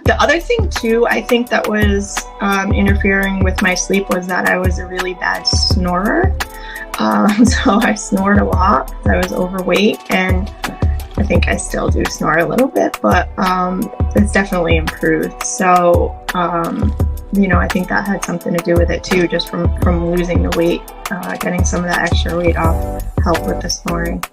The other thing too, I think that was interfering with my sleep was that I was a really bad snorer. So I snored a lot because I was overweight, and I think I still do snore a little bit, but it's definitely improved. So, you know, I think that had something to do with it too, just from losing the weight, getting some of that extra weight off helped with the snoring.